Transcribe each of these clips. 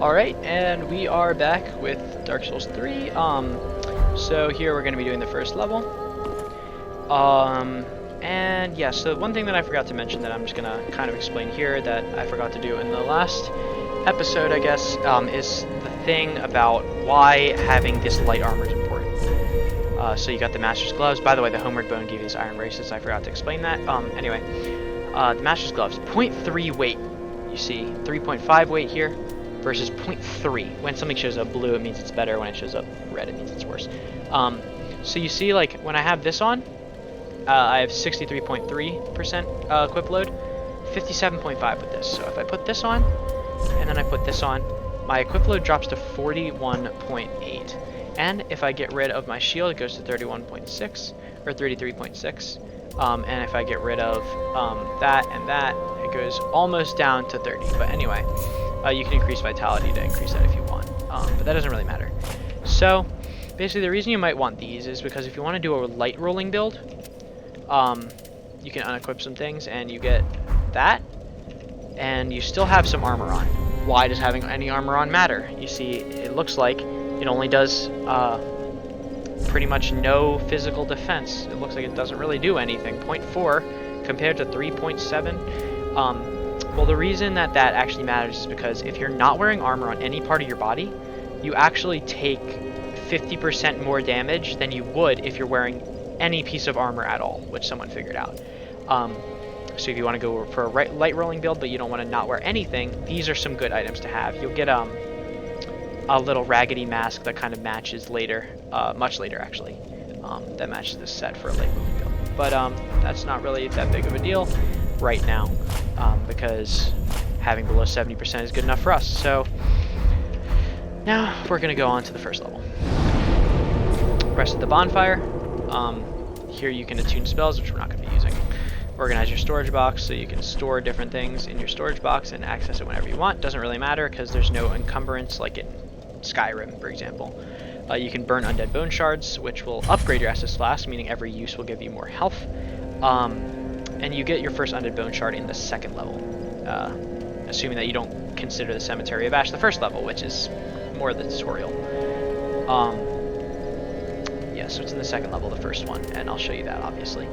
Alright, and we are back with Dark Souls 3. So here we're going to be doing the first level. And yeah, so one thing that I forgot to mention that I'm just going to kind of explain here that I forgot to do in the last episode, I guess, is the thing about why having this light armor is important. So you got the Master's Gloves. By the way, the Homeward Bone gave you this iron bracelets. I forgot to explain that. Anyway, the Master's Gloves, 0.3 weight. You see 3.5 weight here versus 0.3. When something shows up blue, it means it's better. When it shows up red, it means it's worse. So you see, like, when I have this on, I have 63.3% equip load, 57.5 with this. So if I put this on, and then I put this on, my equip load drops to 41.8. And if I get rid of my shield, it goes to 31.6, or 33.6. And if I get rid of that and that, it goes almost down to 30. But anyway, you can increase vitality to increase that if you want. But that doesn't really matter. So basically the reason you might want these is because if you want to do a light rolling build, you can unequip some things and you get that, and you still have some armor on. Why does having any armor on matter? You see, it looks like it only does pretty much no physical defense. It looks like it doesn't really do anything. 0.4 compared to 3.7. Well, the reason that that actually matters is because if you're not wearing armor on any part of your body, you actually take 50% more damage than you would if you're wearing any piece of armor at all, which someone figured out. So if you want to go for a light rolling build, but you don't want to not wear anything, these are some good items to have. You'll get a little raggedy mask that kind of matches later, much later actually, that matches this set for a light rolling build. But that's not really that big of a deal right now, because having below 70% is good enough for us. So now we're going to go on to the first level. Rest of the bonfire. Here you can attune spells, which we're not going to be using. Organize your storage box so you can store different things in your storage box and access it whenever you want. Doesn't really matter because there's no encumbrance like in Skyrim, for example. You can burn undead bone shards, which will upgrade your Estus Flask, meaning every use will give you more health. And you get your first undead bone shard in the second level, assuming that you don't consider the Cemetery of Ash the first level, which is more the tutorial. Yeah, so it's in the second level, the first one, and I'll show you that obviously.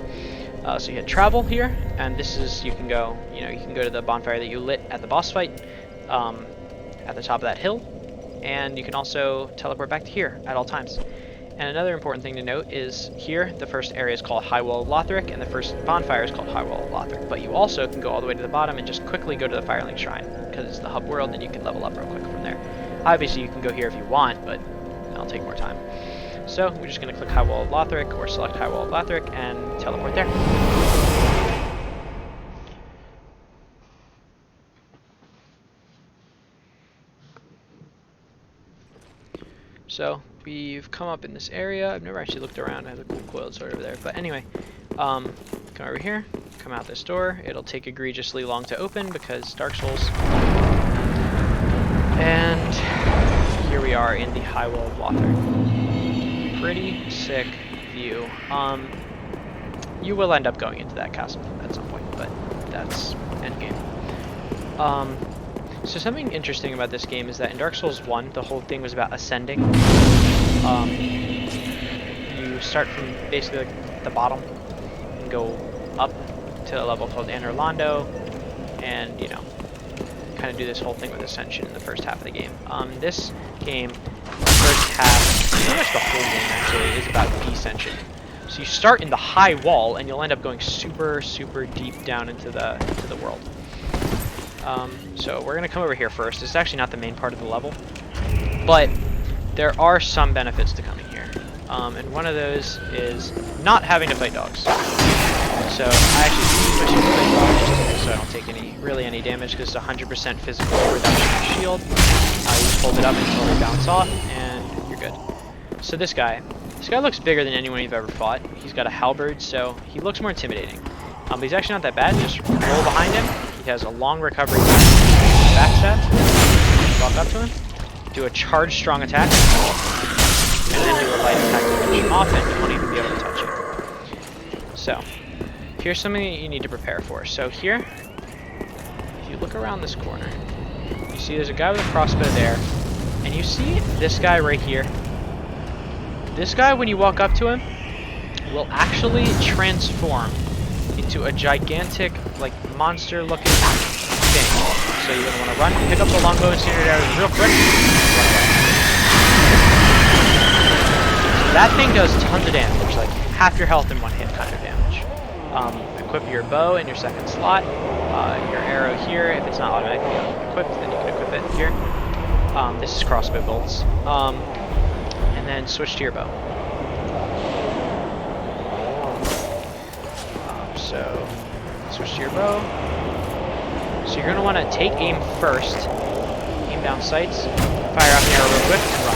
So you hit travel here, and this is, you can go to the bonfire that you lit at the boss fight, at the top of that hill, and you can also teleport back to here at all times. And another important thing to note is here, the first area is called High Wall of Lothric, and the first bonfire is called High Wall of Lothric. But you also can go all the way to the bottom and just quickly go to the Firelink Shrine, because it's the hub world, and you can level up real quick from there. Obviously, you can go here if you want, but that'll take more time. So we're just going to click High Wall of Lothric, or select High Wall of Lothric, and teleport there. So we've come up in this area. I've never actually looked around. I have a cool coiled sword over there. But anyway, come over here, come out this door. It'll take egregiously long to open because Dark Souls. And here we are in the High Wall of Lothric. Pretty sick view. You will end up going into that castle at some point, but that's endgame. So something interesting about this game is that in Dark Souls 1, the whole thing was about ascending. You start from basically like the bottom and go up to a level called Anorlando, and you know, kind of do this whole thing with ascension in the first half of the game. This game, the first half, pretty much the whole game actually, is about descension. So you start in the high wall, and you'll end up going super, super deep down into the world. So we're going to come over here first. This is actually not the main part of the level, but there are some benefits to coming here. And one of those is not having to fight dogs. So I actually switch to fight dogs so I don't take any damage because it's 100% physical reduction in shield. You just hold it up until they bounce off, and you're good. So this guy looks bigger than anyone you've ever fought. He's got a halberd, so he looks more intimidating. But he's actually not that bad. Just roll behind him. He has a long recovery backstab. Walk up to him, do a charge strong attack, and then do a light attack to finish him off, and he won't even be able to touch you. So here's something that you need to prepare for. So here, if you look around this corner, You see there's a guy with a crossbow there. And you see this guy right here. This guy, when you walk up to him, will actually transform into a gigantic, like, monster-looking thing. So you're gonna want to run, pick up the longbow and standard arrows real quick, and run away. So that thing does tons of damage, like half your health in one hit kind of damage. Equip your bow in your second slot. Your arrow here, if it's not automatically equipped, then you can equip it here. This is crossbow bolts. And then switch to your bow. So switch to your bow. So you're going to want to take aim first, aim down sights, fire off the arrow real quick, and run.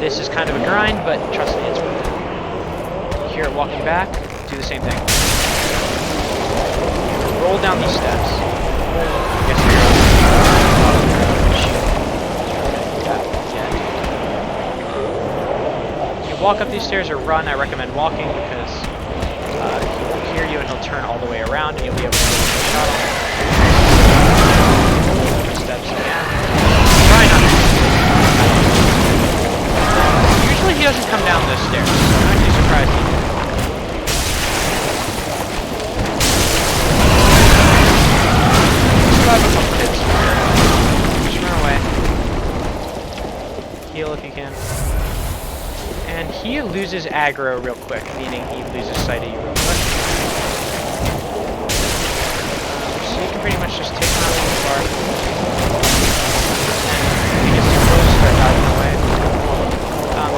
This is kind of a grind, but trust me, it's worth it. You hear it walking back, do the same thing. Roll down these steps. Yes, you walk up these stairs or run. I recommend walking because he will hear you and he'll turn all the way around and you'll be able to get a shot on him. Steps again. Try not to. Usually he doesn't come down those stairs. I'm actually surprised he did. Still have a couple hits. Just run away. Heal if you can. And he loses aggro real quick, meaning he loses sight of you real quick. So you can pretty much just take him out really far. And if he gets too close, start dodging away.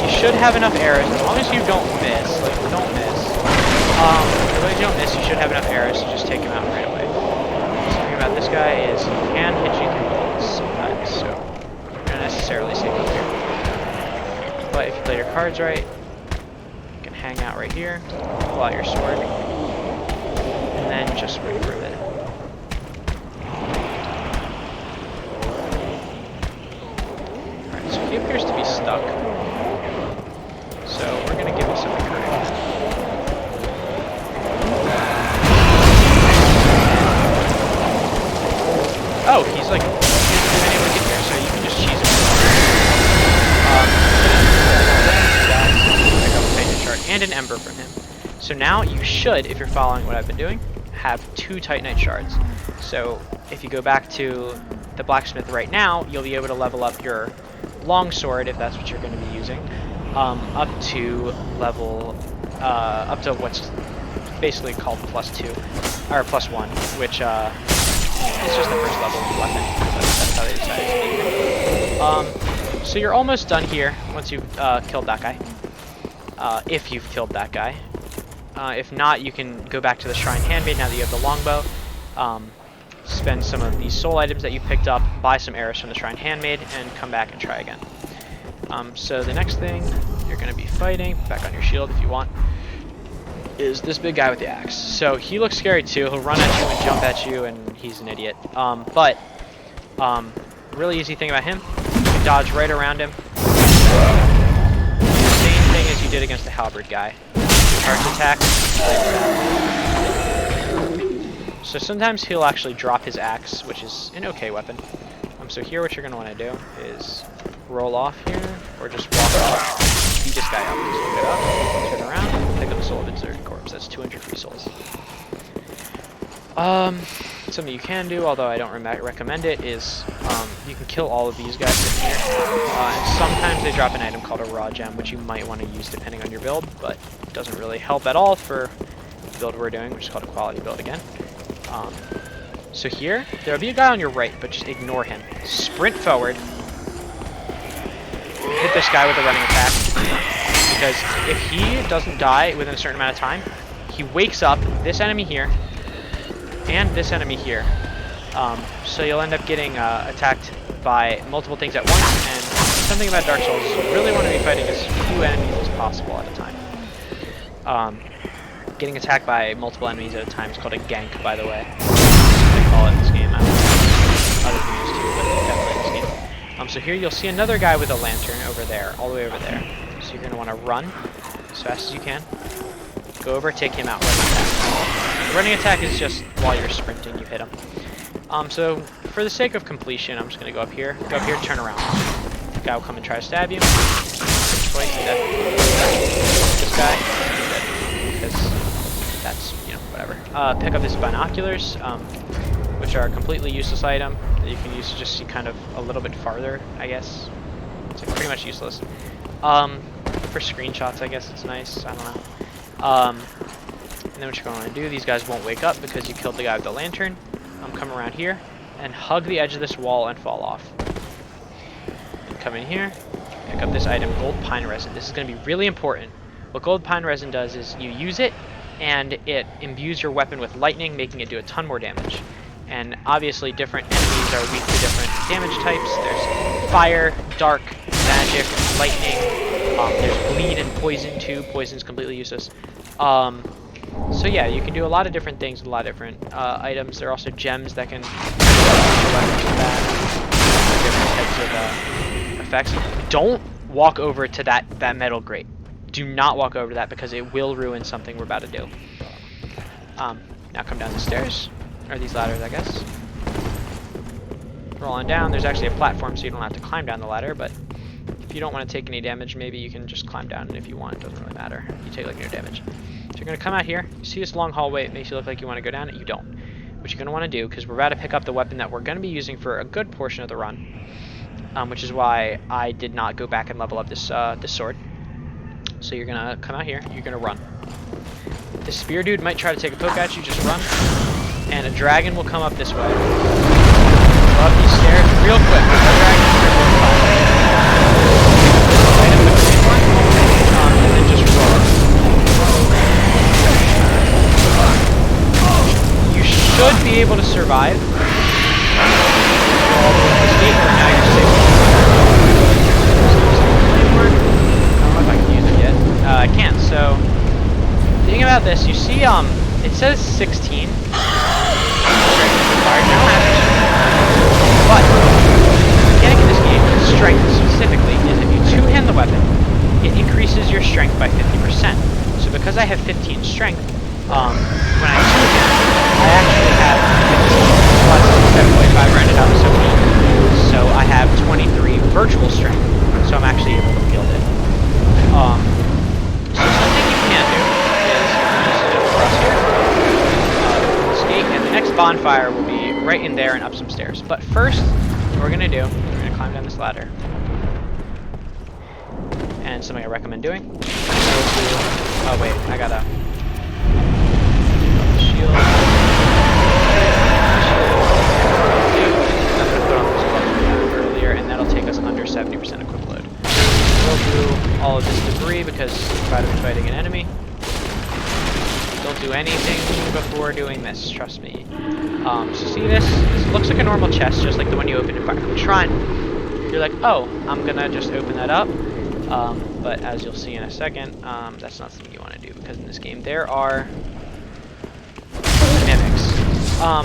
You should have enough arrows, as long as you don't miss. Like, don't miss. As long as you don't miss, you should have enough arrows to just take him out right away. The thing about this guy is he can hit you through walls sometimes, so you're not necessarily safe up here. But if you play your cards right, you can hang out right here, pull out your sword, and then just wait for a minute. Alright, so he appears to be stuck. So we're going to give him some encouragement. Oh, he's like, he hasn't been able to get there, so you can just cheese him. And an ember from him. So now you should, if you're following what I've been doing, have 2 Titanite shards. So if you go back to the blacksmith right now, you'll be able to level up your longsword, if that's what you're going to be using, up to level, up to what's basically called +2, or +1, which is just the first level weapon. That's how they decided to do it. So you're almost done here once you've killed that guy. If you've killed that guy. If not, you can go back to the Shrine Handmaid now that you have the longbow. Spend some of these soul items that you picked up, buy some arrows from the Shrine Handmaid, and come back and try again. So the next thing you're going to be fighting, back on your shield if you want, is this big guy with the axe. So he looks scary too. He'll run at you and jump at you, and he's an idiot. Really easy thing about him, you can dodge right around him. As you did against the halberd guy. Charge attack. So sometimes he'll actually drop his axe, which is an okay weapon. So here what you're going to want to do is roll off here, or just walk up, beat this guy up. Just look it up, turn around, pick up a soul of Insurgent Corpse. That's 200 free souls. Something you can do, although I don't recommend it, is you can kill all of these guys in here. And sometimes they drop an item called a raw gem, which you might want to use depending on your build, but it doesn't really help at all for the build we're doing, which is called a quality build again. So here, there'll be a guy on your right, but just ignore him. Sprint forward. Hit this guy with a running attack. Because if he doesn't die within a certain amount of time, he wakes up this enemy here, and this enemy here. So you'll end up getting attacked by multiple things at once, and something about Dark Souls is you really want to be fighting as few enemies as possible at a time. Getting attacked by multiple enemies at a time is called a gank, by the way. They call it in this game. I don't know other games too, but definitely in this game. So here you'll see another guy with a lantern over there, all the way over there. So you're going to want to run as fast as you can. Go over, take him out right back. Running attack is just while you're sprinting, you hit them. So for the sake of completion, I'm just gonna go up here, turn around. The guy will come and try to stab you. Twice, dead. This guy, dead. Because that's, you know, whatever. Pick up these binoculars, which are a completely useless item that you can use to just see kind of a little bit farther, I guess. It's like pretty much useless. For screenshots, I guess it's nice. I don't know. And then what you're going to do, these guys won't wake up because you killed the guy with the lantern. Come around here and hug the edge of this wall and fall off. And come in here, pick up this item, gold pine resin. This is going to be really important. What gold pine resin does is you use it and it imbues your weapon with lightning, making it do a ton more damage. And obviously different enemies are weak to different damage types. There's fire, dark, magic, lightning. There's bleed and poison too. Poison's completely useless. So yeah, you can do a lot of different things with a lot of different items. There are also gems that can different types of effects. Don't walk over to that metal grate. Do not walk over to that because it will ruin something we're about to do. Now come down the stairs, or these ladders, I guess. Roll on down. There's actually a platform, so you don't have to climb down the ladder, but if you don't want to take any damage, maybe you can just climb down, and if you want, it doesn't really matter. You take like no damage. So you're going to come out here. You see this long hallway, it makes you look like you want to go down it. You don't. What you're going to want to do, because we're about to pick up the weapon that we're going to be using for a good portion of the run, which is why I did not go back and level up this this sword. So you're going to come out here, you're going to run. This spear dude might try to take a poke at you, just run. And a dragon will come up this way. Go up these stairs real quick. And then just roll. You should be able to survive. All the way to this gate, but now you're safe. I don't know if I can use it yet. I can't, so the thing about this, you see, it says 16. But the mechanic in this game, strength specifically, is if you two-hand the weapon, it increases your strength by 50%. So because I have 15 strength, when I two-hand, I actually have 15 plus 7.5 rounded up, so 8. So I have 23 virtual strength, so I'm actually able to field it. So something you can do is just jump across here, escape, and the next bonfire will be right in there and up some stairs. But first, what we're going to do, we're going to climb down this ladder. And something I recommend doing. Oh wait, I gotta shield. I'm gonna put on this button earlier, and that'll take us under 70% equip load. We'll do all of this debris because we're about to be fighting an enemy. Don't do anything before doing this, trust me. So see this? This looks like a normal chest, just like the one you opened in Fire from the Shrine. You're like, oh, I'm gonna just open that up. But as you'll see in a second, that's not something you want to do, because in this game there are mimics. So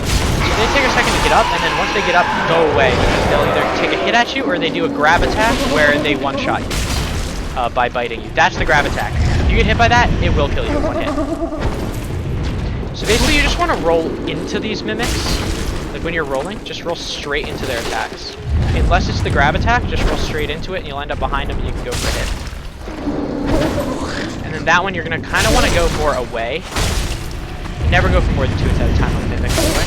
they take a second to get up, and then once they get up, go away, because they'll either take a hit at you, or they do a grab attack where they one-shot you by biting you. That's the grab attack. If you get hit by that, it will kill you in one hit. So basically you just want to roll into these mimics. Like when you're rolling, just roll straight into their attacks. Unless it's the grab attack, just roll straight into it and you'll end up behind them and you can go for a hit. And then that one you're going to kind of want to go more away. Never go for more than 2 hits at a time on the mimic, by the way.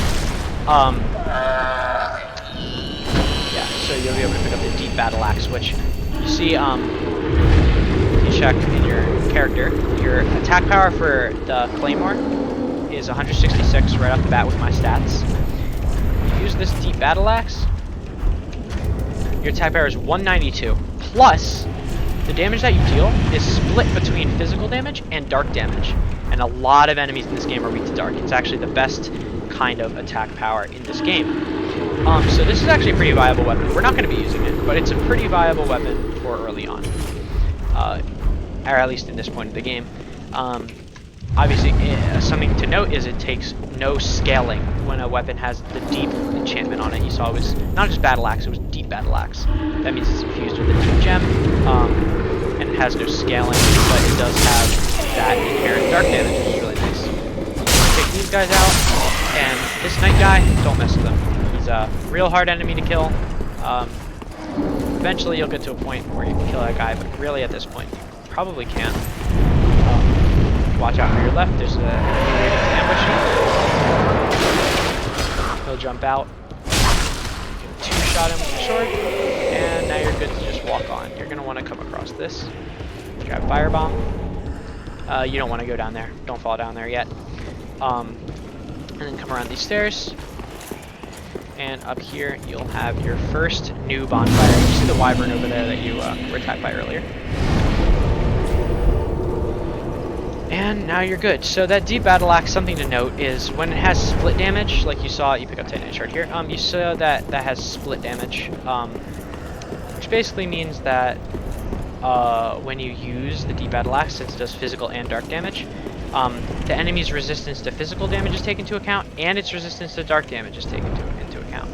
Yeah, so you'll be able to pick up the deep battle axe, which you see, if you check in your character, your attack power for the claymore is 166 right off the bat with my stats. You use this deep battle axe, your attack power is 192. Plus, the damage that you deal is split between physical damage and dark damage. And a lot of enemies in this game are weak to dark. It's actually the best kind of attack power in this game. So this is actually a pretty viable weapon. We're not going to be using it, but it's a pretty viable weapon for early on. Or at least in this point of the game. Obviously, something to note is it takes no scaling when a weapon has the deep enchantment on it. You saw it was not just battle axe, it was deep battle axe. That means it's infused with a deep gem, and it has no scaling, but it does have that inherent dark damage, which is really nice. You want to take these these guys out. And this knight guy, don't mess with him. He's a real hard enemy to kill. Eventually you'll get to a point where you can kill that guy, but really at this point you probably can't. Watch out for your left, there's a enemy waiting to ambush you. He'll jump out. You can two-shot him with your sword, and now you're good to just walk on. You're going to want to come across this. Grab firebomb. You don't want to go down there. Don't fall down there yet. And then come around these stairs. And up here, you'll have your first new bonfire. You see the wyvern over there that you were attacked by earlier. And now you're good. So that deep battle axe, something to note is when it has split damage, like you saw, you pick up Titanite shard here. You saw that that has split damage, which basically means that when you use the deep battle axe, since it does physical and dark damage, the enemy's resistance to physical damage is taken into account, and its resistance to dark damage is taken into account.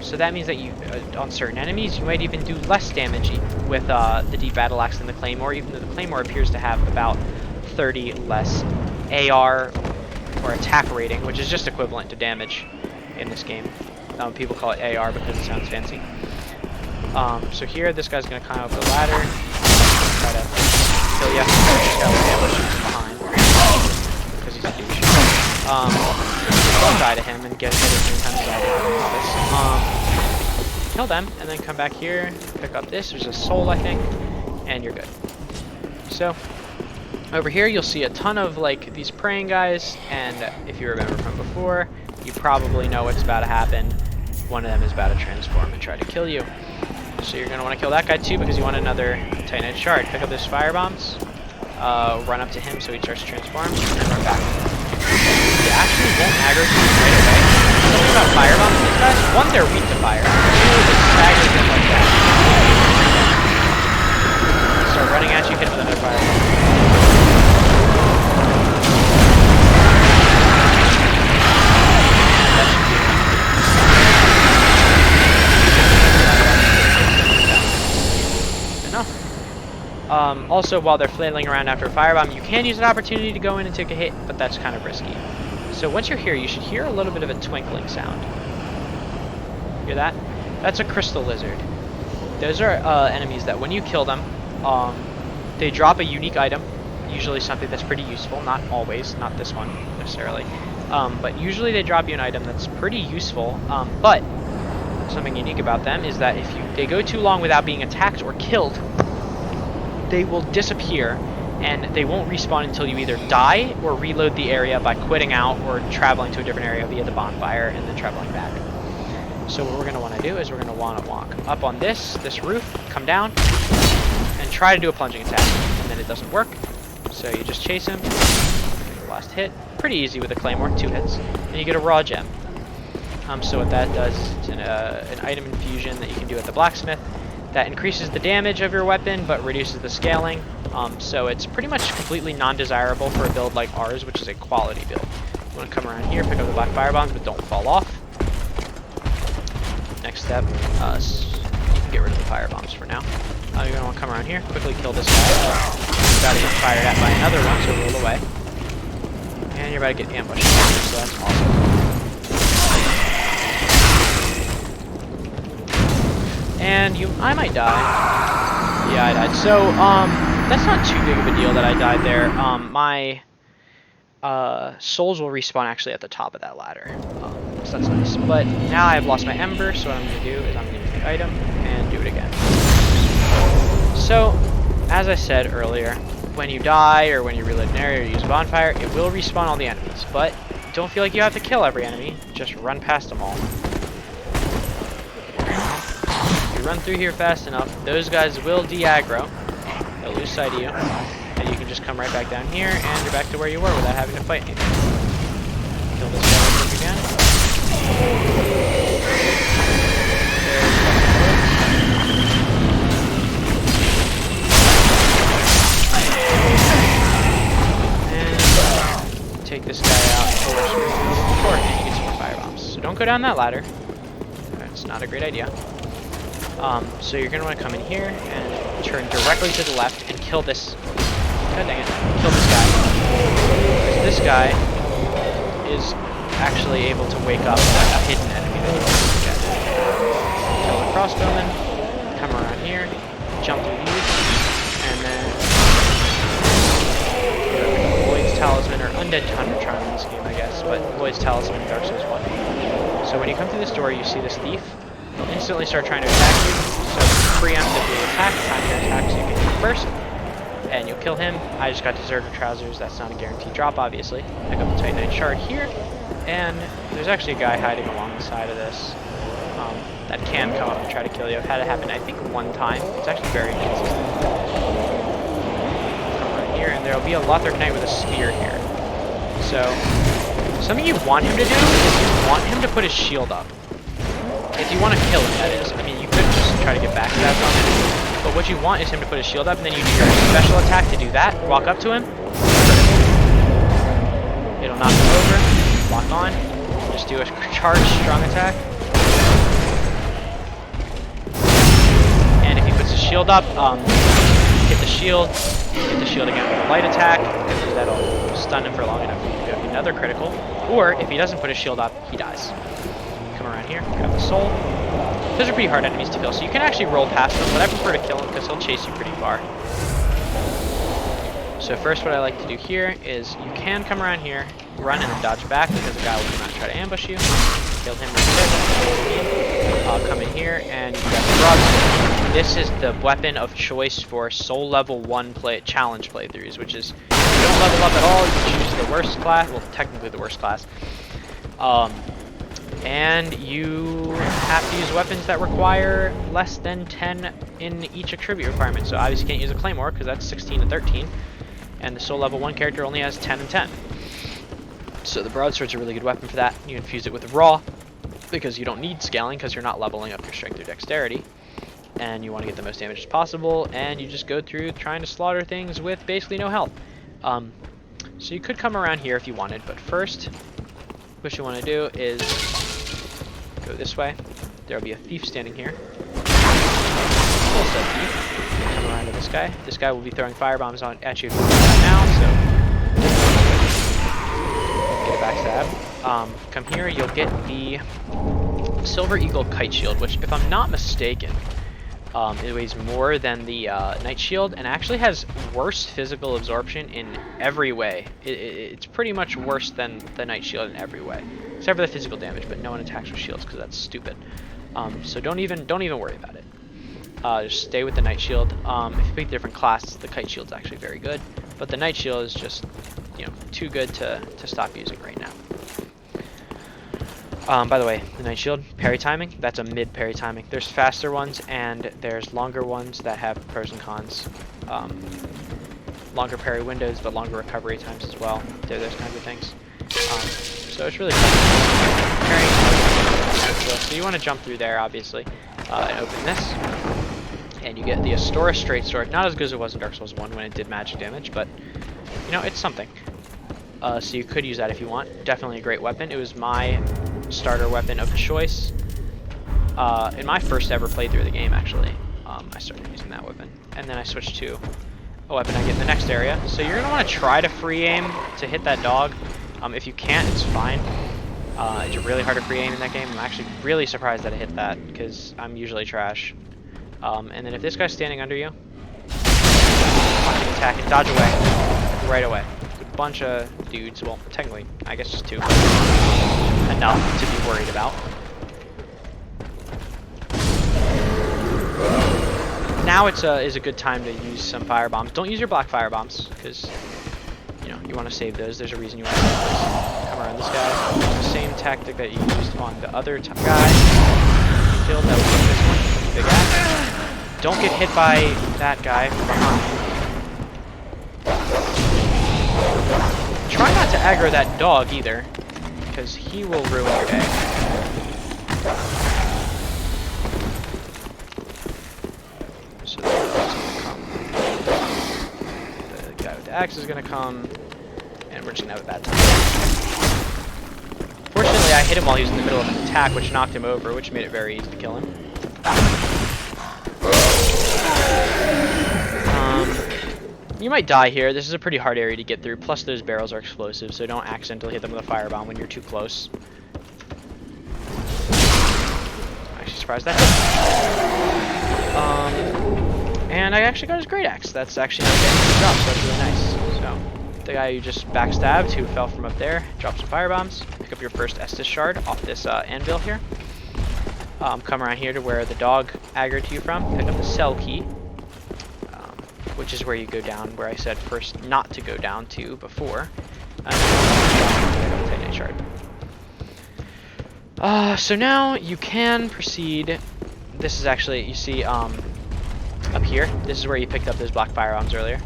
So that means that you, on certain enemies, you might even do less damage with the deep battle axe than the claymore, even though the claymore appears to have about 30 less AR or attack rating, which is just equivalent to damage in this game. People call it AR because it sounds fancy. So here, this guy's going to climb up the ladder, try to kill you. This guy will ambush you from behind because he's a douche. Don't die to him and get hit as many times as I did. Kill them, and then come back here, pick up this. There's a soul, I think, and you're good. So over here, you'll see a ton of like these praying guys, and if you remember from before, you probably know what's about to happen. One of them is about to transform and try to kill you. So you're going to want to kill that guy too because you want another Titanite shard. Pick up those fire bombs, run up to him so he starts to transform, and run back. They actually won't aggro you right away. Something about fire bombs, these guys, one, they're weak to fire. Two, they stagger them like that. Start running at you, hit him with another fire bomb. Also, while they're flailing around after a firebomb, you can use an opportunity to go in and take a hit, but that's kind of risky. So once you're here, you should hear a little bit of a twinkling sound. Hear that? That's a crystal lizard. Those are enemies that when you kill them, they drop a unique item, usually something that's pretty useful, not always, not this one necessarily, but usually they drop you an item that's pretty useful, but something unique about them is that if they go too long without being attacked or killed, they will disappear, and they won't respawn until you either die or reload the area by quitting out or traveling to a different area via the bonfire and then traveling back. So what we're going to want to do is we're going to want to walk up on this roof, come down, and try to do a plunging attack. And then it doesn't work, so you just chase him. Last hit, pretty easy with a claymore, 2 hits, and you get a raw gem. So what that does is an item infusion that you can do at the blacksmith that increases the damage of your weapon but reduces the scaling. So it's pretty much completely non-desirable for a build like ours, which is a quality build. You want to come around here, pick up the black fire bombs, but don't fall off. Next step, you can get rid of the fire bombs for now. You're going to want to come around here, quickly kill this guy. You're about to get fired at by another one, so roll away. And you're about to get ambushed, so that's awesome. And I might die. Yeah, I died. So, that's not too big of a deal that I died there. My souls will respawn actually at the top of that ladder. So that's nice. But now I've lost my ember, so what I'm going to do is I'm going to use the item and do it again. So, as I said earlier, when you die or when you reload an area or use bonfire, it will respawn all the enemies. But don't feel like you have to kill every enemy. Just run past them all. You run through here fast enough, those guys will de-aggro. They'll lose sight of you, and you can just come right back down here, and you're back to where you were without having to fight anything. Kill this guy real quick again. And take this guy out before, and you get some more firebombs. So don't go down that ladder. That's not a great idea. So you're going to want to come in here and turn directly to the left and kill this. God dang it. Kill this guy. Because this guy is actually able to wake up a hidden enemy that you can get. Kill the crossbowman, come around here, jump through these, and then Void's Talisman, or Undead Tundra Charm in this game, I guess, but Void's Talisman in Dark Souls 1. So when you come through this door, you see this thief. He'll instantly start trying to attack you, so preemptively attack, time your attack so you can hit first, and you'll kill him. I just got Deserter Trousers, that's not a guaranteed drop, obviously. Pick up the Titanite Shard here, and there's actually a guy hiding along the side of this that can come up and try to kill you. I've had it happen, I think, one time. It's actually very inconsistent. Come right here, and there'll be a Lothric Knight with a spear here. So, something you want him to do is you want him to put his shield up. If you want to kill him, that is. I mean, you could just try to get back to that moment. But what you want is him to put his shield up, and then you do your special attack to do that. Walk up to him. It'll knock him over. Lock on. Just do a charged strong attack. And if he puts his shield up, hit the shield again with a light attack, because that'll stun him for long enough for you to do another critical. Or, if he doesn't put his shield up, he dies. Come around here, grab the soul. Those are pretty hard enemies to kill, so you can actually roll past them, but I prefer to kill him because he'll chase you pretty far. So first what I like to do here is you can come around here, run and then dodge back because the guy will come out and try to ambush you. Kill him real quick. I'll come in here and you got the broadsword. This is the weapon of choice for soul level 1 challenge playthroughs, which is if you don't level up at all, you can choose the worst class, well technically the worst class. And you have to use weapons that require less than 10 in each attribute requirement. So obviously you can't use a claymore because that's 16 and 13. And the soul level 1 character only has 10 and 10. So the broadsword's a really good weapon for that. You infuse it with raw because you don't need scaling because you're not leveling up your strength or dexterity. And you want to get the most damage as possible, and you just go through trying to slaughter things with basically no health. So you could come around here if you wanted, but first what you want to do is go this way. There'll be a thief standing here. Full set thief. Come around to this guy. This guy will be throwing firebombs at you if you do that now, so get a backstab. Come here, you'll get the Silver Eagle Kite Shield, which, if I'm not mistaken, it weighs more than the Night Shield and actually has worse physical absorption in every way. It's pretty much worse than the Night Shield in every way, except for the physical damage. But no one attacks with shields because that's stupid. So don't even worry about it. Just stay with the Night Shield. If you pick different classes, the Kite Shield's actually very good, but the Night Shield is just too good to stop using right now. By the way, the Night Shield, parry timing, that's a mid parry timing. There's faster ones and there's longer ones that have pros and cons. Longer parry windows, but longer recovery times as well. They're those kinds of things. So it's really fun. Parrying, so you want to jump through there, obviously, and open this. And you get the Astora Straight Sword. Not as good as it was in Dark Souls 1 when it did magic damage, but, it's something. So you could use that if you want. Definitely a great weapon. It was my starter weapon of choice in my first ever playthrough of the game, actually. I started using that weapon, and then I switched to a weapon I get in the next area. So you're going to want to try to free aim to hit that dog. If you can't, it's fine. It's really hard to free aim in that game. I'm actually really surprised that I hit that because I'm usually trash. And then if this guy's standing under you, watch him attack and dodge away right away. Bunch of dudes, well, technically, I guess just 2, but enough to be worried about. Now is a good time to use some fire bombs. Don't use your black fire bombs because you want to save those. There's a reason you want to save those. Come around this guy. Use the same tactic that you used on the other guy. Killed. That was this one. Big axe. Don't get hit by that guy from behind. Try not to aggro that dog either, because he will ruin your day. So the guy with the axe is going to come, and we're just going to have a bad time. Fortunately, I hit him while he was in the middle of an attack, which knocked him over, which made it very easy to kill him. You might die here. This is a pretty hard area to get through. Plus, those barrels are explosive, so don't accidentally hit them with a firebomb when you're too close. Actually, surprised that hit. And I actually got his great axe. That's actually not getting the drop, so that's really nice. So, the guy you just backstabbed, who fell from up there, drop some firebombs. Pick up your first Estus shard off this anvil here. Come around here to where the dog aggroed you from. Pick up the cell key, which is where you go down, where I said first not to go down to before. Titanite shard. So now you can proceed. This is actually, you see, up here. This is where you picked up those black firebombs earlier.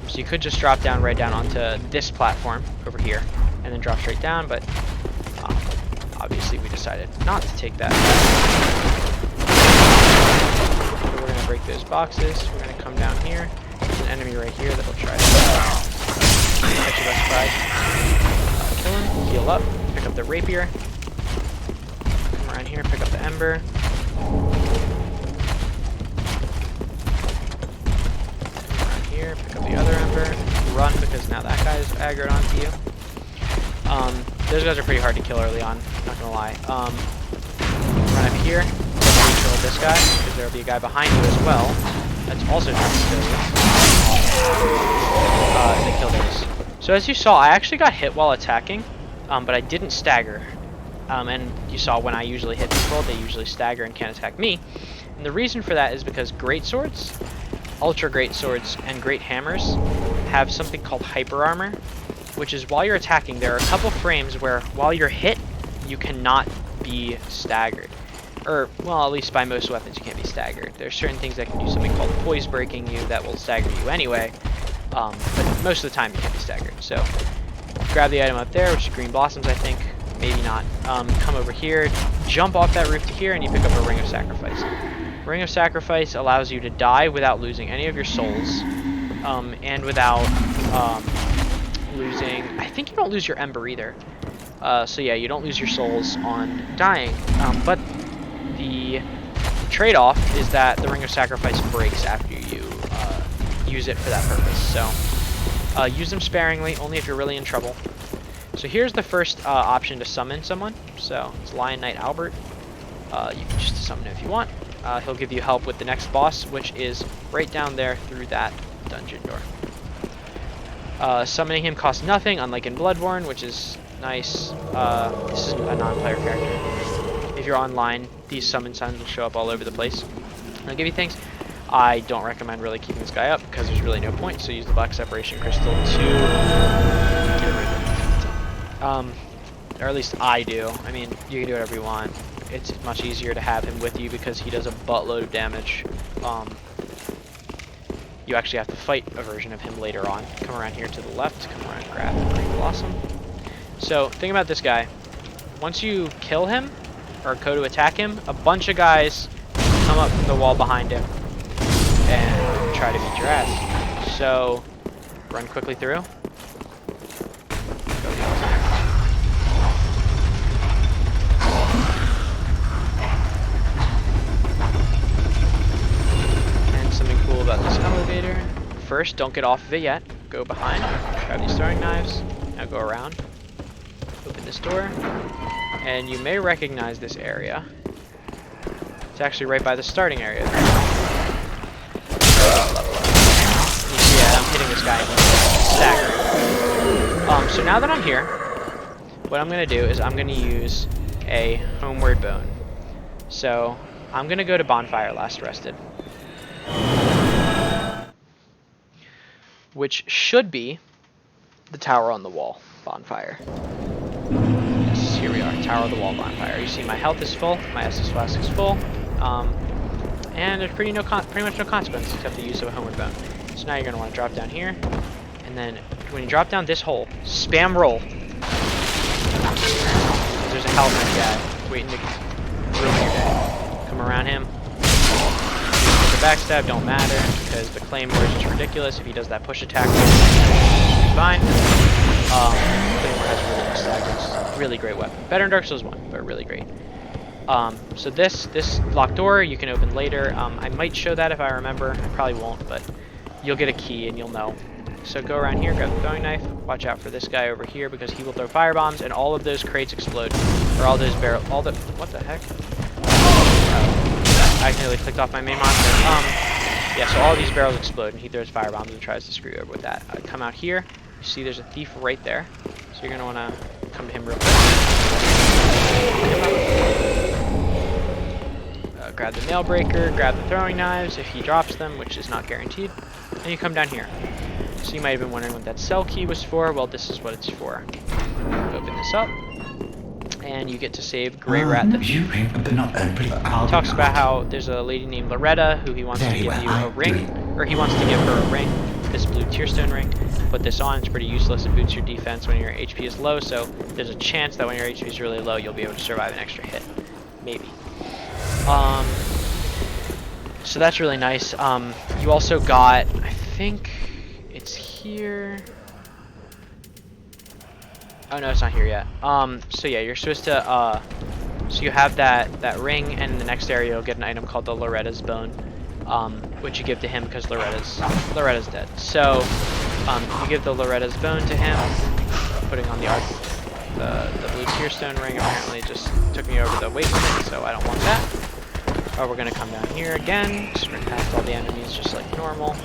So you could just drop down right down onto this platform over here, and then drop straight down. But obviously, we decided not to take that. So we're gonna break those boxes. We're gonna come down here. There's an enemy right here that'll try to catch you by surprise. Kill him. Heal up. Pick up the rapier. Come around here. Pick up the ember. Here, pick up the other ember, run because now that guy is aggroed onto you. Those guys are pretty hard to kill early on, not gonna lie. Run up here, kill this guy, because there'll be a guy behind you as well. That's also trying to kill you. They kill those. So as you saw, I actually got hit while attacking, but I didn't stagger. And you saw when I usually hit people, they usually stagger and can't attack me. And the reason for that is because greatswords, ultra great swords, and great hammers have something called hyper armor, which is while you're attacking, there are a couple frames where while you're hit, you cannot be staggered. Or, well, at least by most weapons, you can't be staggered. There are certain things that can do something called poise breaking you that will stagger you anyway, but most of the time you can't be staggered. So, grab the item up there, which is green blossoms, I think. Maybe not. Come over here, jump off that roof to here, and you pick up a ring of sacrifice. Ring of Sacrifice allows you to die without losing any of your souls, and without losing... I think you don't lose your Ember either. So yeah, you don't lose your souls on dying. But the trade-off is that the Ring of Sacrifice breaks after you use it for that purpose. So use them sparingly, only if you're really in trouble. So here's the first option to summon someone. So it's Lion Knight Albert. You can just summon him if you want. He'll give you help with the next boss, which is right down there through that dungeon door. Summoning him costs nothing, unlike in Bloodborne, which is nice. This is a non-player character. If you're online, these summon signs will show up all over the place. They'll give you things. I don't recommend really keeping this guy up, because there's really no point, so use the Black Separation Crystal to get rid of him. Or at least I do. I mean, you can do whatever you want. It's much easier to have him with you because he does a buttload of damage. You actually have to fight a version of him later on. Come around here to the left, come around and grab the Green Blossom. So, think about this guy. Once you kill him, or go to attack him, a bunch of guys come up from the wall behind him and try to beat your ass. So, run quickly through. About this elevator. First, don't get off of it yet. Go behind, grab these throwing knives, now go around, open this door, and you may recognize this area. It's actually right by the starting area. You see, yeah, I'm hitting this guy and he's staggering. So now that I'm here, what I'm going to do is I'm going to use a homeward bone. So, I'm going to go to Bonfire Last Rested, which should be the tower on the wall bonfire. Yes, here we are, tower on the wall bonfire. You see my health is full, my Estus flask is full, and there's pretty much no consequence except the use of a homeward bone. So now you're going to want to drop down here, and then when you drop down this hole, spam roll. There's a halberd guy waiting to ruin your day. Come around him. The backstab don't matter because the Claymore is just ridiculous. If he does that push attack, he's fine. Claymore has really nice stab. It's a really great weapon. Better in Dark Souls 1, but really great. So this locked door you can open later. I might show that if I remember. I probably won't, but you'll get a key and you'll know. So go around here, grab the throwing knife, watch out for this guy over here because he will throw firebombs and all of those crates explode. Or all those barrels, what the heck? I accidentally clicked off my main monitor. Yeah, so all these barrels explode and he throws firebombs and tries to screw you over with that. Come out here, you see there's a thief right there. So you're gonna wanna come to him real quick. Grab the nail breaker, grab the throwing knives if he drops them, which is not guaranteed. And you come down here. So you might have been wondering what that cell key was for. Well, this is what it's for. Open this up. And you get to save Grey Rat the Thief. He talks about how there's a lady named Loretta who he wants to give you a ring. Or he wants to give her a ring. This blue tearstone ring. Put this on. It's pretty useless. It boosts your defense when your HP is low. So there's a chance that when your HP is really low, you'll be able to survive an extra hit. Maybe. So that's really nice. You also got, I think it's here. Oh no, it's not here yet. So yeah, you're supposed to, so you have that ring, and in the next area you'll get an item called the Loretta's Bone, which you give to him because Loretta's dead. So, you give the Loretta's Bone to him, putting on the blue tearstone ring. Apparently it just took me over the weight limit, so I don't want that. We're gonna come down here again, sprint past all the enemies just like normal.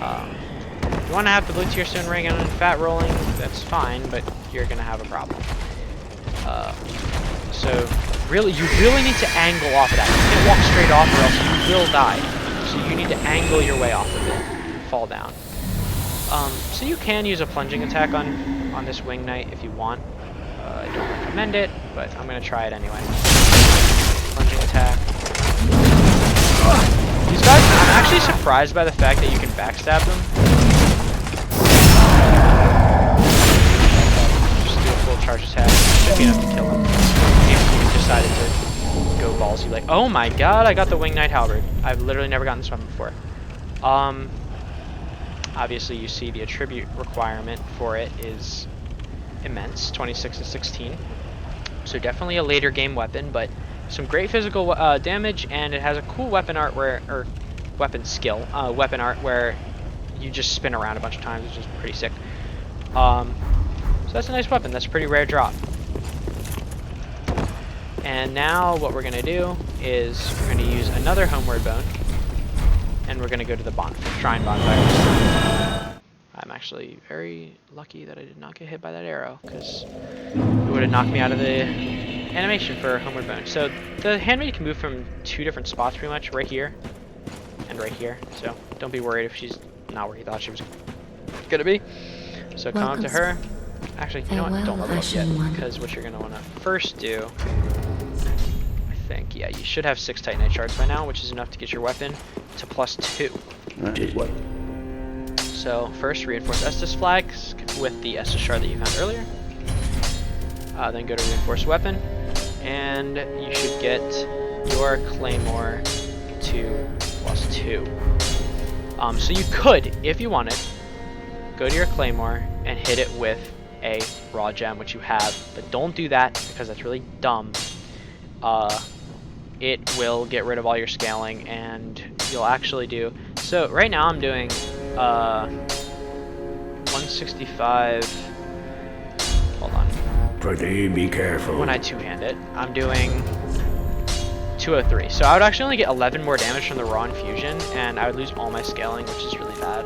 If you want to have the blue tearstone ring and fat rolling, that's fine, but you're gonna have a problem. So really, you really need to angle off of that. You can't walk straight off or else you will die. So you need to angle your way off of it and fall down. So you can use a plunging attack on this wing knight if you want. I don't recommend it, but I'm gonna try it anyway. Plunging attack. These guys, I'm actually surprised by the fact that you can backstab them. Just do a full charge attack. Should be enough to kill him. If you decided to go ballsy, like, oh my god, I got the Wing Knight Halberd. I've literally never gotten this weapon before. Obviously you see the attribute requirement for it is immense, 26 to 16. So definitely a later game weapon, but some great physical damage, and it has a cool weapon art or weapon art where you just spin around a bunch of times, which is pretty sick. So that's a nice weapon. That's a pretty rare drop. And now what we're gonna do is we're gonna use another Homeward Bone, and we're gonna go to the Shrine Bonfire. I'm actually very lucky that I did not get hit by that arrow, because it would have knocked me out of the animation for Homeward Bone. So the handmaid can move from two different spots pretty much, right here and right here. So don't be worried if she's not where you thought she was gonna be. So come up to her. Actually, you know what? Don't level up yet, because what you're gonna want to first do, I think, yeah, you should have 6 Titanite shards by now, which is enough to get your weapon to +2. So first, reinforce Estus flags with the Estus shard that you found earlier. Then go to reinforce weapon, and you should get your claymore to +2. So you could, if you wanted, go to your claymore and hit it with a raw gem, which you have, but don't do that because that's really dumb. It will get rid of all your scaling, and you'll actually do. So right now I'm doing 165. Hold on. Pretty be careful. When I two-hand it, I'm doing 203. So I would actually only get 11 more damage from the raw infusion, and I would lose all my scaling, which is really bad.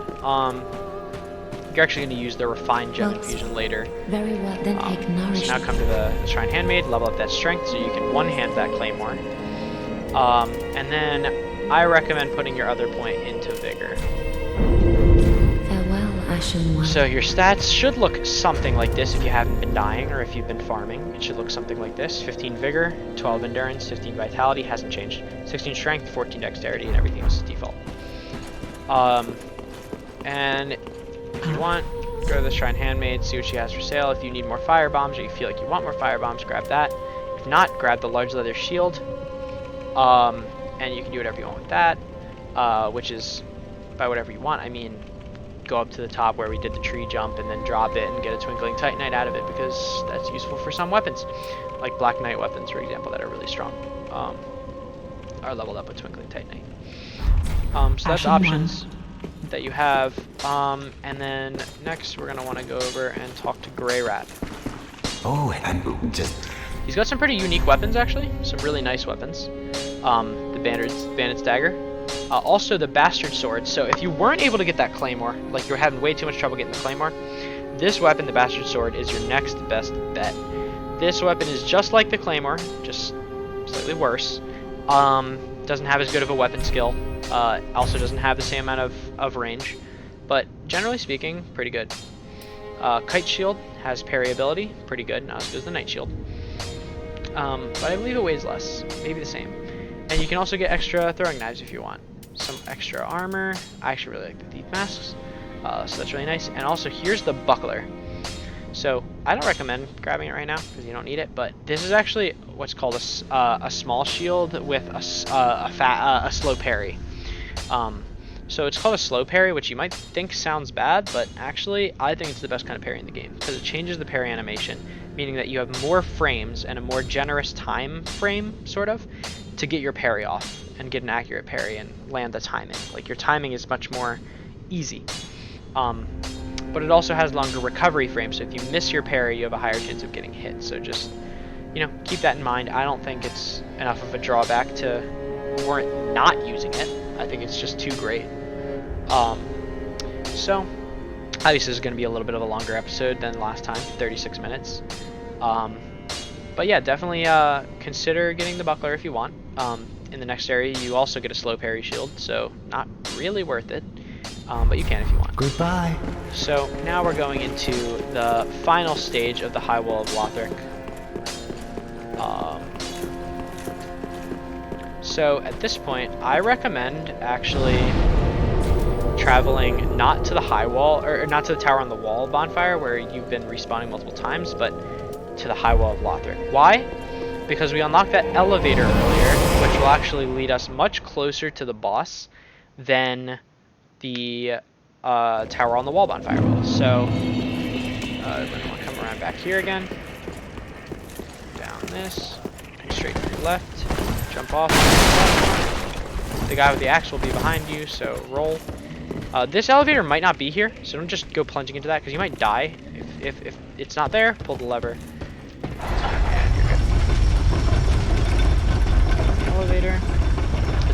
You're actually going to use the refined gem infusion later. Very well, then take nourishment. So now come to the Shrine Handmaid, level up that strength so you can one-hand that claymore. And then I recommend putting your other point into vigor. Farewell, Ashen One. So your stats should look something like this if you haven't been dying or if you've been farming. It should look something like this. 15 vigor, 12 endurance, 15 vitality, hasn't changed. 16 strength, 14 dexterity, and everything else is default. And if you want, go to the Shrine Handmaid, see what she has for sale. If you need more fire bombs or you feel like you want more fire bombs, grab that. If not, grab the large leather shield. And you can do whatever you want with that, which is by whatever you want. I mean, go up to the top where we did the tree jump and then drop it and get a Twinkling Titanite out of it, because that's useful for some weapons, like Black Knight weapons, for example, that are really strong, are leveled up with Twinkling Titanite. So that's options. that you have. And then next we're going to want to go over and talk to Grey Rat. Oh, and just... He's got some pretty unique weapons, actually. Some really nice weapons. The Bandit's Dagger. Also the Bastard Sword. So if you weren't able to get that Claymore, like you were having way too much trouble getting the Claymore, this weapon, the Bastard Sword, is your next best bet. This weapon is just like the Claymore, just slightly worse. Doesn't have as good of a weapon skill. Also doesn't have the same amount of range. But generally speaking, pretty good. Kite Shield has parry ability, pretty good, not as good as the Night Shield. But I believe it weighs less, maybe the same. And you can also get extra throwing knives if you want. Some extra armor. I actually really like the Thief Masks, so that's really nice. And also here's the Buckler. So I don't recommend grabbing it right now because you don't need it, but this is actually what's called a small shield with a slow parry. So it's called a slow parry, which you might think sounds bad, but actually I think it's the best kind of parry in the game because it changes the parry animation, meaning that you have more frames and a more generous time frame, sort of, to get your parry off and get an accurate parry and land the timing. Like your timing is much more easy. But it also has longer recovery frames, so if you miss your parry, you have a higher chance of getting hit. So just, you know, keep that in mind. I don't think it's enough of a drawback to warrant not using it. I think it's just too great. So obviously this is going to be a little bit of a longer episode than last time, 36 minutes. But yeah, definitely consider getting the Buckler if you want. In the next area, you also get a slow parry shield, so not really worth it. But you can if you want. Goodbye. So now we're going into the final stage of the High Wall of Lothric. So at this point, I recommend actually traveling not to the High Wall, or not to the Tower on the Wall bonfire where you've been respawning multiple times, but to the High Wall of Lothric. Why? Because we unlocked that elevator earlier, which will actually lead us much closer to the boss than the Tower on the Wall bonfire will. So we're going to want to come around back here again. Down this. Straight through left. Jump off. The guy with the axe will be behind you, so roll. This elevator might not be here, so don't just go plunging into that because you might die. If it's not there, pull the lever. And you're good. Elevator.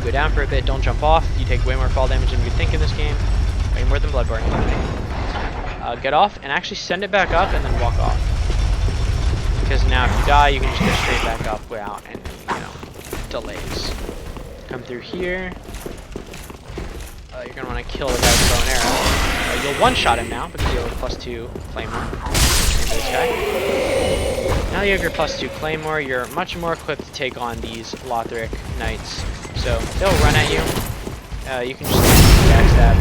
Go down for a bit, don't jump off. You take way more fall damage than you think in this game. Way more than Bloodborne. Get off and actually send it back up and then walk off. Because now if you die, you can just go straight back up without any, delays. Come through here. You're going to want to kill the guy with the bow and arrow. You'll one-shot him now because you have a +2 Claymore. This guy. Now you have your +2 Claymore, you're much more equipped to take on these Lothric Knights. So they'll run at you. You can just backstab.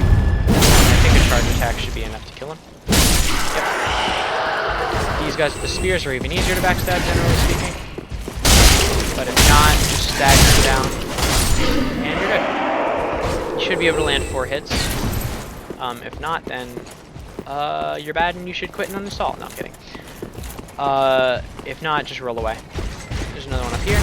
I think a charge attack should be enough to kill him. Yep. These guys with the spears are even easier to backstab, generally speaking. But if not, just stagger them down, and you're good. You should be able to land 4 hits. If not, then you're bad and you should quit and uninstall. No, I'm kidding. If not, just roll away. There's another one up here.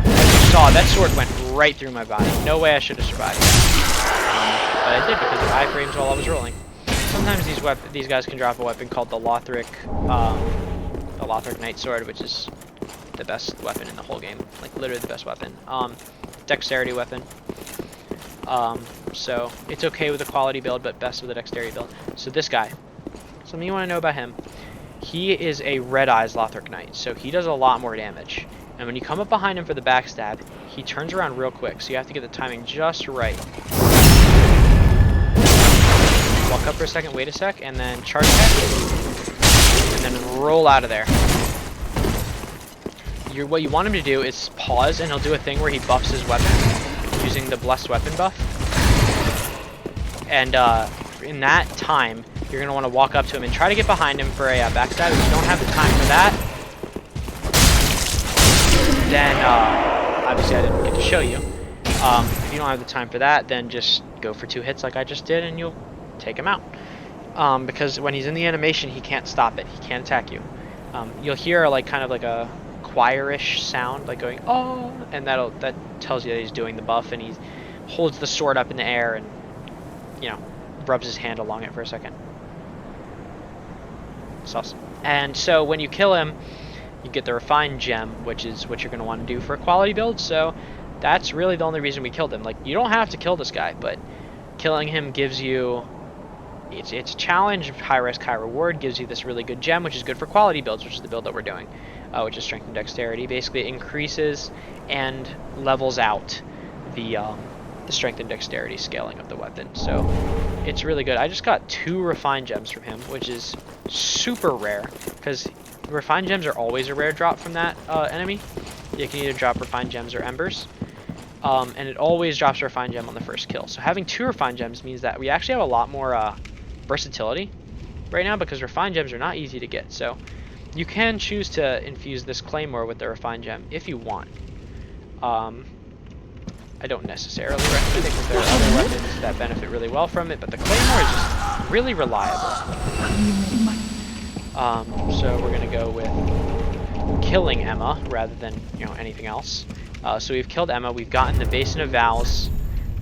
As you saw, that sword went right through my body. No way I should have survived that. But I did because of iframes while I was rolling. Sometimes these guys can drop a weapon called the Lothric Knight Sword, which is the best weapon in the whole game. Like, literally the best weapon. Dexterity weapon. So it's okay with a quality build, but best with a dexterity build. So this guy, something you want to know about him, he is a Red Eyes Lothric Knight, so he does a lot more damage. And when you come up behind him for the backstab, he turns around real quick, so you have to get the timing just right. Walk up for a second, wait a sec, and then charge attack, and then roll out of there. What you want him to do is pause, and he'll do a thing where he buffs his weapon using the Blessed Weapon buff. And in that time, you're going to want to walk up to him and try to get behind him for a backstab. If you don't have the time for that, then obviously I didn't get to show you. If you don't have the time for that, then just go for 2 hits like I just did, and you'll take him out. Because when he's in the animation, he can't stop it. He can't attack you. You'll hear kind of like a choirish sound, like going, oh, and that tells you that he's doing the buff, and holds the sword up in the air and, you know, rubs his hand along it for a second. It's awesome. And so when you kill him, you get the refined gem, which is what you're going to want to do for a quality build. So that's really the only reason we killed him. Like, you don't have to kill this guy, but killing him gives you, it's a challenge, high risk, high reward, gives you this really good gem, which is good for quality builds, which is the build that we're doing, which is strength and dexterity. Basically, it increases and levels out the strength and dexterity scaling of the weapon. So it's really good. I just got 2 refined gems from him, which is super rare, because refined gems are always a rare drop from that enemy. You can either drop refined gems or embers. And it always drops a refined gem on the first kill. So having 2 refined gems means that we actually have a lot more versatility right now, because refined gems are not easy to get. So you can choose to infuse this claymore with the refined gem if you want. I don't necessarily recommend it because there are other weapons that benefit really well from it, but the claymore is just really reliable. So we're gonna go with killing Emma rather than, you know, anything else. So we've killed Emma. We've gotten the Basin of Vows,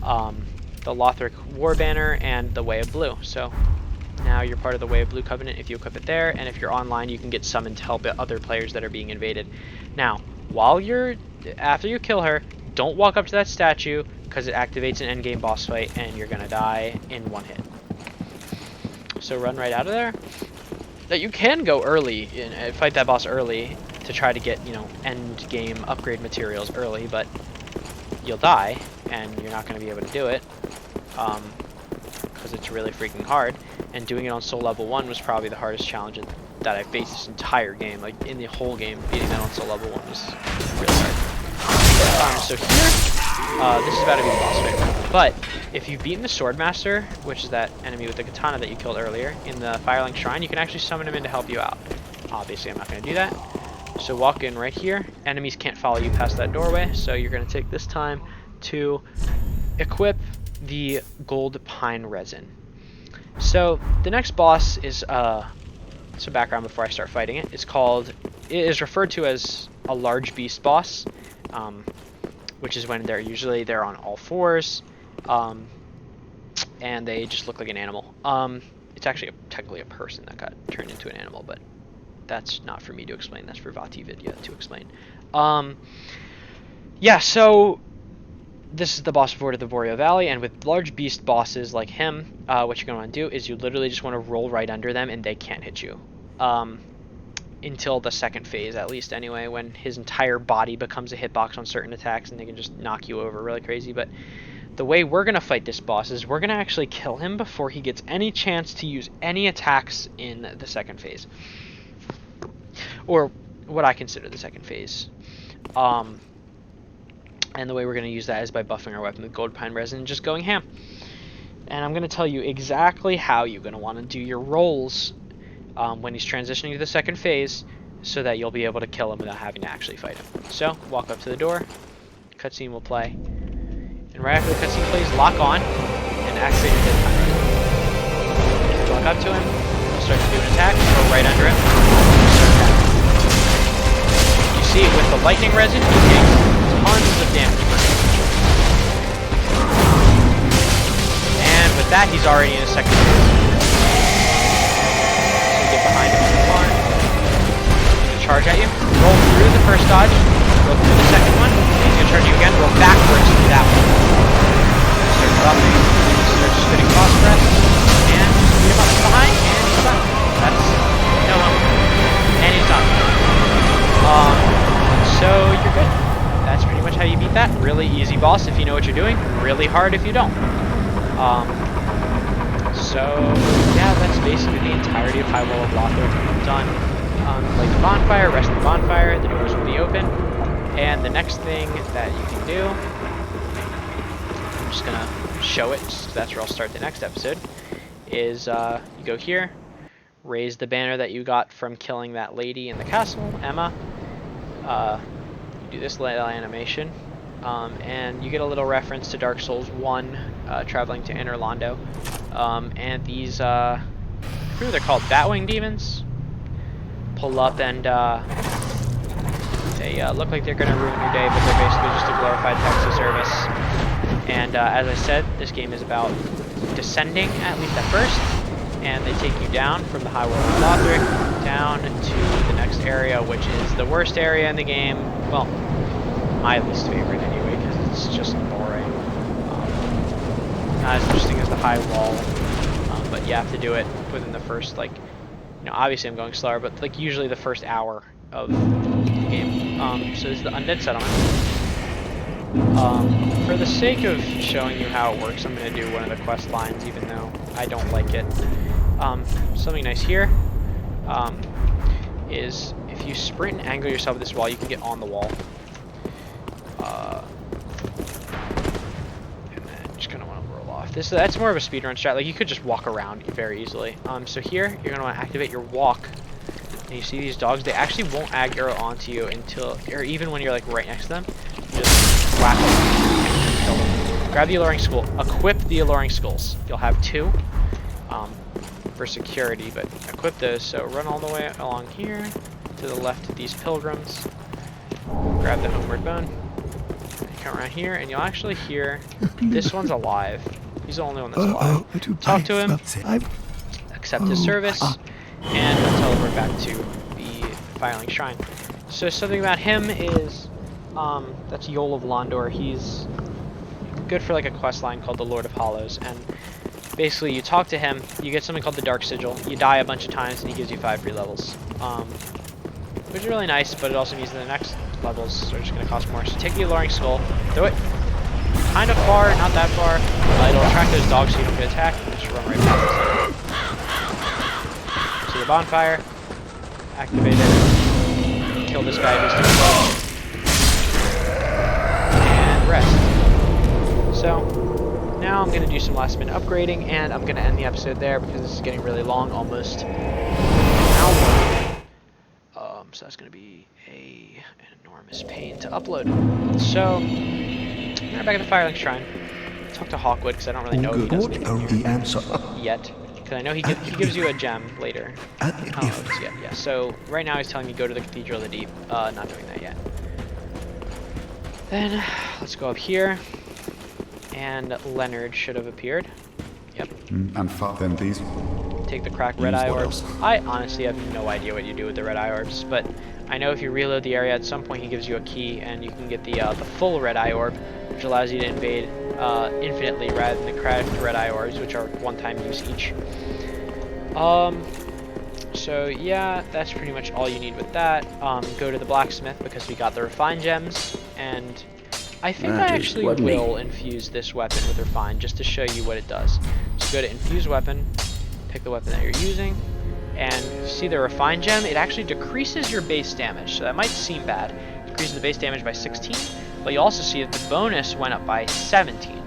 the Lothric War Banner, and the Way of Blue. So now you're part of the Way of Blue Covenant if you equip it there, and if you're online, you can get summoned to help other players that are being invaded. Now, after you kill her, don't walk up to that statue, because it activates an endgame boss fight, and you're gonna die in 1 hit. So run right out of there. Now, you can go early and fight that boss early to try to get, you know, end game upgrade materials early, but you'll die, and you're not gonna be able to do it, because it's really freaking hard. And doing it on soul level 1 was probably the hardest challenge that I faced this entire game. Like, in the whole game, beating that on soul level 1 was really hard. So here, this is about to be the boss fight. But if you've beaten the Swordmaster, which is that enemy with the katana that you killed earlier, in the Firelink Shrine, you can actually summon him in to help you out. Obviously, I'm not going to do that. So walk in right here. Enemies can't follow you past that doorway, so you're going to take this time to equip the gold pine resin. So the next boss is some background before I start fighting it. It is referred to as a large beast boss, which is when they're on all fours, and they just look like an animal. It's actually technically a person that got turned into an animal, but that's not for me to explain. That's for Vati Vidya to explain. Yeah, so this is the boss before the Boreal Valley, and with large beast bosses like him, what you're going to want to do is you literally just want to roll right under them, and they can't hit you. Until the second phase, at least anyway, when his entire body becomes a hitbox on certain attacks, and they can just knock you over really crazy. But the way we're going to fight this boss is we're going to actually kill him before he gets any chance to use any attacks in the second phase. Or what I consider the second phase. And the way we're going to use that is by buffing our weapon with gold pine resin and just going ham. And I'm going to tell you exactly how you're going to want to do your rolls when he's transitioning to the second phase, so that you'll be able to kill him without having to actually fight him. So, walk up to the door, cutscene will play, and right after the cutscene plays, lock on, and activate your dead time resin. If you walk up to him, he'll start to do an attack, go right under him, start attacking. You see, with the lightning resin, he takes tons of damage. And with that, he's already in his second phase. Get behind him in the barn. He's gonna charge at you. Roll through the first dodge. Roll through the second one. He's gonna charge you again. Roll backwards through that one. Start dropping. Start spitting phosphorus. And beat him up from behind. And he's done. That's no hope. And he's done. So you're good. That's pretty much how you beat that. Really easy boss if you know what you're doing. Really hard if you don't. So, yeah, that's basically the entirety of High Wall of Lothric done. Light the bonfire, rest the bonfire, the doors will be open. And the next thing that you can do, I'm just going to show it, so that's where I'll start the next episode, is you go here, raise the banner that you got from killing that lady in the castle, Emma. You do this little animation. And you get a little reference to Dark Souls 1, traveling to Inner Londo. And these, who they're called, Batwing Demons, pull up and they look like they're going to ruin your day, but they're basically just a glorified taxi service. And as I said, this game is about descending, at least at first, and they take you down from the high world of Lothric down to the next area, which is the worst area in the game. Well, my least favorite anyway, because it's just boring. Not as interesting as the high wall, but you have to do it within the first, like, you know, obviously I'm going slower, but like usually the first hour of the game. So this is the Undead Settlement. For the sake of showing you how it works, I'm going to do one of the quest lines, even though I don't like it. Something nice here is if you sprint and angle yourself at this wall, you can get on the wall. And then just kind of want to roll off. That's more of a speedrun strat. Like, you could just walk around very easily. So here, you're going to want to activate your walk. And you see these dogs, they actually won't aggro onto you until, or even when you're like right next to them. You just whack them and kill them. Grab the alluring skull. Equip the alluring skulls. You'll have 2 for security, but equip those. So run all the way along here to the left of these pilgrims. Grab the homeward bone. Come around here, and you'll actually hear this one's alive. He's the only one that's alive. Talk to him. Accept his service. And we'll teleport back to the Firelink Shrine. So something about him is, that's Yol of Londor. He's good for like a quest line called the Lord of Hollows, and basically you talk to him, you get something called the Dark Sigil, you die a bunch of times, and he gives you 5 free levels. Which is really nice, but it also means that the next levels are just going to cost more. So take the Alluring Skull, throw it kind of far, not that far. It'll attract those dogs so you don't get attacked, and just run right past it. To the bonfire, activate it, kill this guy who's too close, and rest. So now I'm going to do some last minute upgrading, and I'm going to end the episode there because this is getting really long, almost an hour. So that's going to be an enormous pain to upload. So we're back at the Firelink Shrine. Talk to Hawkwood because I don't really know if he does anything yet. Because I know he gives you a gem later. Yeah. So right now he's telling me go to the Cathedral of the Deep. Not doing that yet. Then let's go up here, and Leonard should have appeared. Yep. And then these. Take the cracked red eye orbs. I honestly have no idea what you do with the red eye orbs, but I know if you reload the area at some point he gives you a key, and you can get the full red eye orb, which allows you to invade infinitely rather than the cracked red eye orbs, which are one-time use each. So yeah, that's pretty much all you need with that. Go to the blacksmith because we got the refined gems, and I think I actually will infuse this weapon with refined just to show you what it does. So go to infuse weapon, pick the weapon that you're using, and see the refined gem, it actually decreases your base damage. So that might seem bad. It decreases the base damage by 16, but you also see that the bonus went up by 17.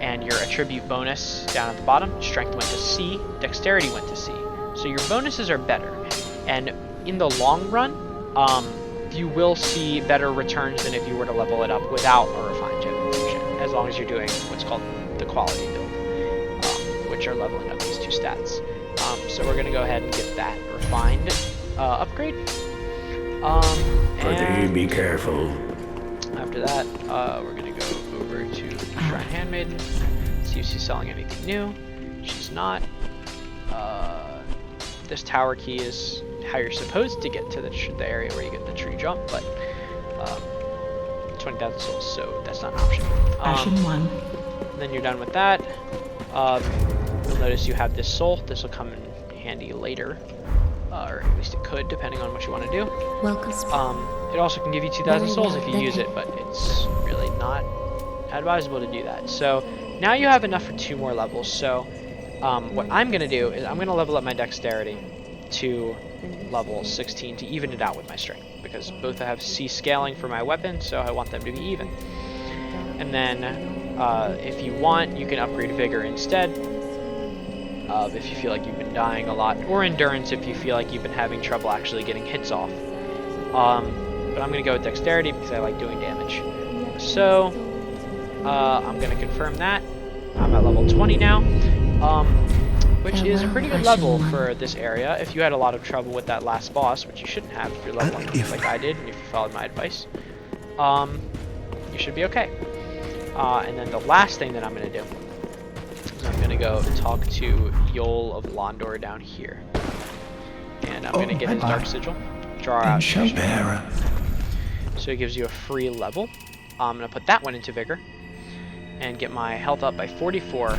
And your attribute bonus down at the bottom, strength went to C, dexterity went to C. So your bonuses are better. And in the long run, you will see better returns than if you were to level it up without a refined gem infusion, as long as you're doing what's called the quality build, which are leveling up these 2 stats. So we're going to go ahead and get that refined upgrade. Pretty, be careful. After that, we're going to go over to Shrine Handmaiden, see if she's selling anything new. She's not. This tower key is how you're supposed to get to the area where you get the tree jump, but 20,000 souls, so that's not an option. Option 1. Then you're done with that. You'll notice you have this soul. This will come in handy later, or at least it could, depending on what you want to do. Welcome. It also can give you 2,000 souls if you use it, but it's really not advisable to do that. So now you have enough for 2 more levels. So what I'm going to do is I'm going to level up my dexterity to level 16 to even it out with my strength, because both have C scaling for my weapon, so I want them to be even. And then if you want, you can upgrade Vigor instead, if you feel like you've been dying a lot, or Endurance if you feel like you've been having trouble actually getting hits off. But I'm going to go with Dexterity because I like doing damage. So I'm going to confirm that. I'm at level 20 now, which is a pretty good level for this area. If you had a lot of trouble with that last boss, which you shouldn't have if you're leveling like I did, and if you followed my advice, you should be okay. And then the last thing that I'm going to do is I'm going to go talk to Yol of Londor down here. And I'm going to get his Dark Sigil. Draw out. So it gives you a free level. I'm going to put that one into Vigor. And get my health up by 44.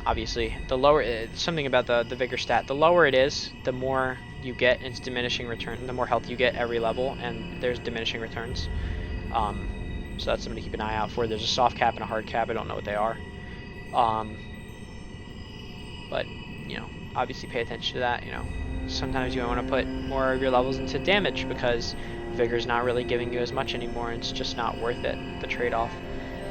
Obviously, the lower, something about the Vigor stat, the lower it is, the more you get, it's diminishing return, the more health you get every level, and there's diminishing returns. So that's something to keep an eye out for. There's a soft cap and a hard cap, I don't know what they are. But, you know, obviously pay attention to that, you know. Sometimes you want to put more of your levels into damage because Vigor's not really giving you as much anymore, and it's just not worth it, the trade-off.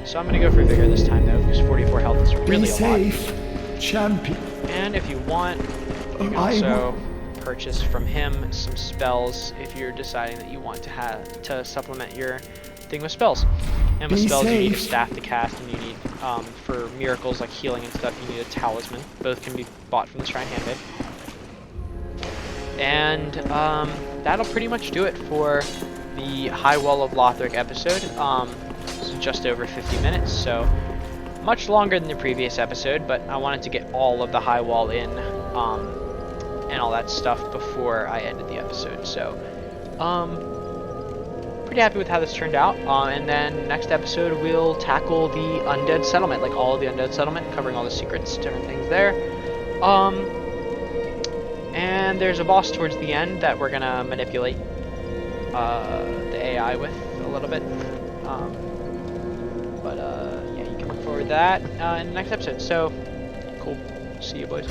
So I'm going to go for Vigor this time, though, because 44 health is really a lot. Champion. And if you want, you can also purchase from him some spells if you're deciding that you want to supplement your thing with spells. And with spells, you need a staff to cast, and you need, for miracles like healing and stuff, you need a talisman. Both can be bought from the Shrine Handmaid. And that'll pretty much do it for the High Wall of Lothric episode. This is just over 50 minutes, so much longer than the previous episode, but I wanted to get all of the High Wall in and all that stuff before I ended the episode. So pretty happy with how this turned out. And then next episode we'll tackle the Undead Settlement, like all of the Undead Settlement, covering all the secrets, different things there. And there's a boss towards the end that we're gonna manipulate the AI with a little bit. Yeah, you can look forward to that in the next episode. So, cool. See you, boys.